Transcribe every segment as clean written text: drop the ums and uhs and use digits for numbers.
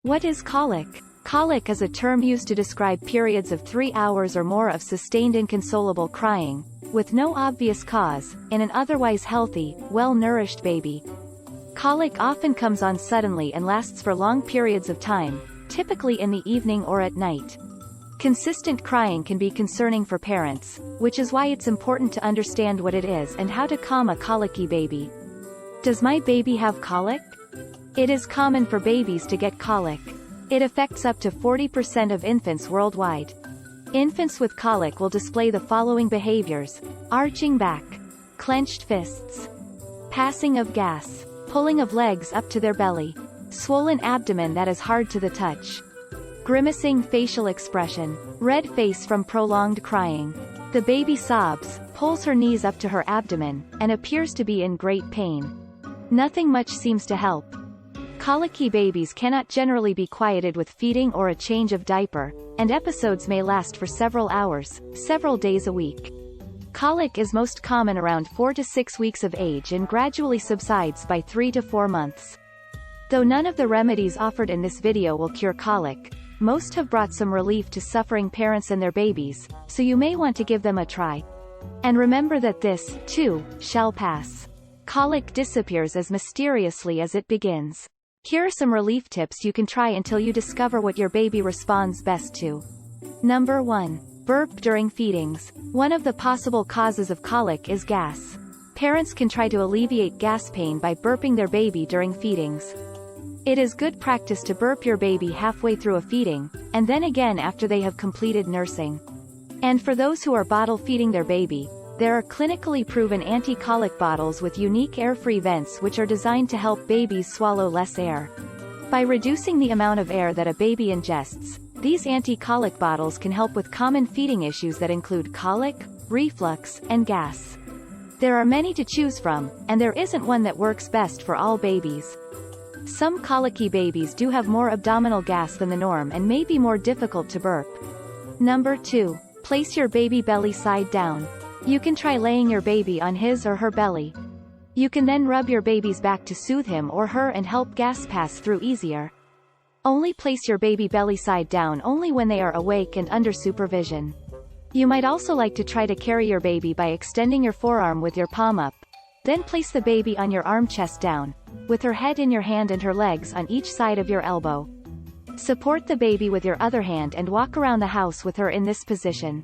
What is colic? Colic is a term used to describe periods of 3 hours or more of sustained inconsolable crying, with no obvious cause, in an otherwise healthy, well-nourished baby. Colic often comes on suddenly and lasts for long periods of time, typically in the evening or at night. Consistent crying can be concerning for parents, which is why it's important to understand what it is and how to calm a colicky baby. Does my baby have colic? It is common for babies to get colic. It affects up to 40% of infants worldwide. Infants with colic will display the following behaviors: arching back, clenched fists, passing of gas, pulling of legs up to their belly, swollen abdomen that is hard to the touch, grimacing facial expression, red face from prolonged crying. The baby sobs, pulls her knees up to her abdomen, and appears to be in great pain. Nothing much seems to help. Colicky babies cannot generally be quieted with feeding or a change of diaper, and episodes may last for several hours, several days a week. Colic is most common around 4 to 6 weeks of age and gradually subsides by 3 to 4 months. Though none of the remedies offered in this video will cure colic, most have brought some relief to suffering parents and their babies, so you may want to give them a try. And remember that this, too, shall pass. Colic disappears as mysteriously as it begins. Here are some relief tips you can try until you discover what your baby responds best to. Number 1. Burp during feedings. One of the possible causes of colic is gas. Parents can try to alleviate gas pain by burping their baby during feedings. It is good practice to burp your baby halfway through a feeding, and then again after they have completed nursing. And for those who are bottle feeding their baby, there are clinically proven anti-colic bottles with unique air-free vents which are designed to help babies swallow less air. By reducing the amount of air that a baby ingests, these anti-colic bottles can help with common feeding issues that include colic, reflux, and gas. There are many to choose from, and there isn't one that works best for all babies. Some colicky babies do have more abdominal gas than the norm and may be more difficult to burp. Number 2. Place your baby belly side down. You can try laying your baby on his or her belly. You can then rub your baby's back to soothe him or her and help gas pass through easier. Only place your baby belly side down only when they are awake and under supervision. You might also like to try to carry your baby by extending your forearm with your palm up. Then place the baby on your arm chest down, with her head in your hand and her legs on each side of your elbow. Support the baby with your other hand and walk around the house with her in this position.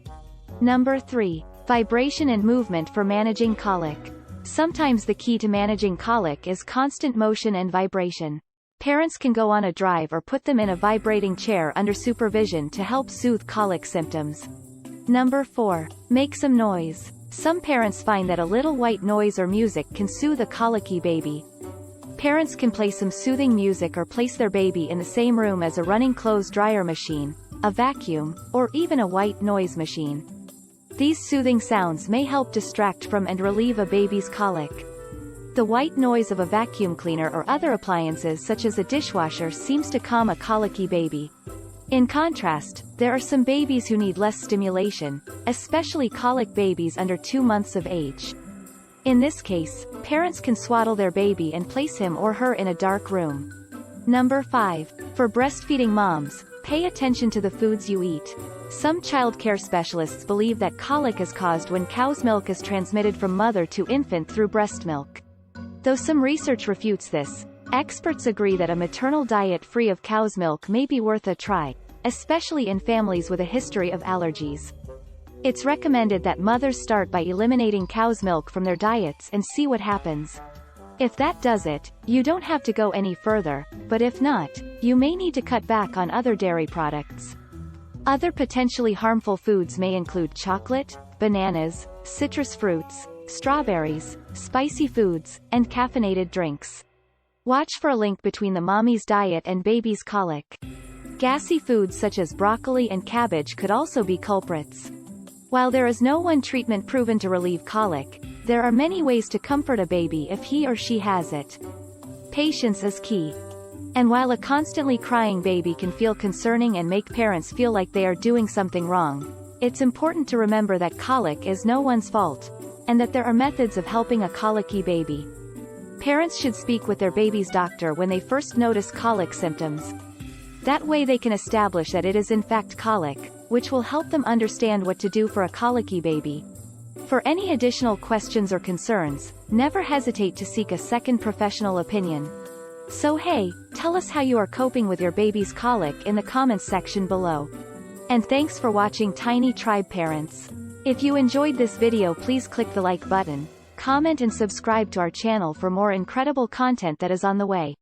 Number 3. Vibration and movement for managing colic. Sometimes the key to managing colic is constant motion and vibration. Parents can go on a drive or put them in a vibrating chair under supervision to help soothe colic symptoms. Number 4. Make some noise. Some parents find that a little white noise or music can soothe a colicky baby. Parents can play some soothing music or place their baby in the same room as a running clothes dryer machine, a vacuum, or even a white noise machine. These soothing sounds may help distract from and relieve a baby's colic. The white noise of a vacuum cleaner or other appliances such as a dishwasher seems to calm a colicky baby. In contrast, there are some babies who need less stimulation, especially colic babies under 2 months of age. In this case, parents can swaddle their baby and place him or her in a dark room. Number 5. For breastfeeding moms, pay attention to the foods you eat. Some childcare specialists believe that colic is caused when cow's milk is transmitted from mother to infant through breast milk. Though some research refutes this, experts agree that a maternal diet free of cow's milk may be worth a try, especially in families with a history of allergies. It's recommended that mothers start by eliminating cow's milk from their diets and see what happens. If that does it, you don't have to go any further, but if not, you may need to cut back on other dairy products. Other potentially harmful foods may include chocolate, bananas, citrus fruits, strawberries, spicy foods, and caffeinated drinks. Watch for a link between the mommy's diet and baby's colic. Gassy foods such as broccoli and cabbage could also be culprits. While there is no one treatment proven to relieve colic, there are many ways to comfort a baby if he or she has it. Patience is key. And while a constantly crying baby can feel concerning and make parents feel like they are doing something wrong, it's important to remember that colic is no one's fault, and that there are methods of helping a colicky baby. Parents should speak with their baby's doctor when they first notice colic symptoms. That way they can establish that it is in fact colic, which will help them understand what to do for a colicky baby. For any additional questions or concerns, never hesitate to seek a second professional opinion. So hey, tell us how you are coping with your baby's colic in the comments section below. And thanks for watching Tiny Tribe Parents. If you enjoyed this video, please click the like button, comment and subscribe to our channel for more incredible content that is on the way.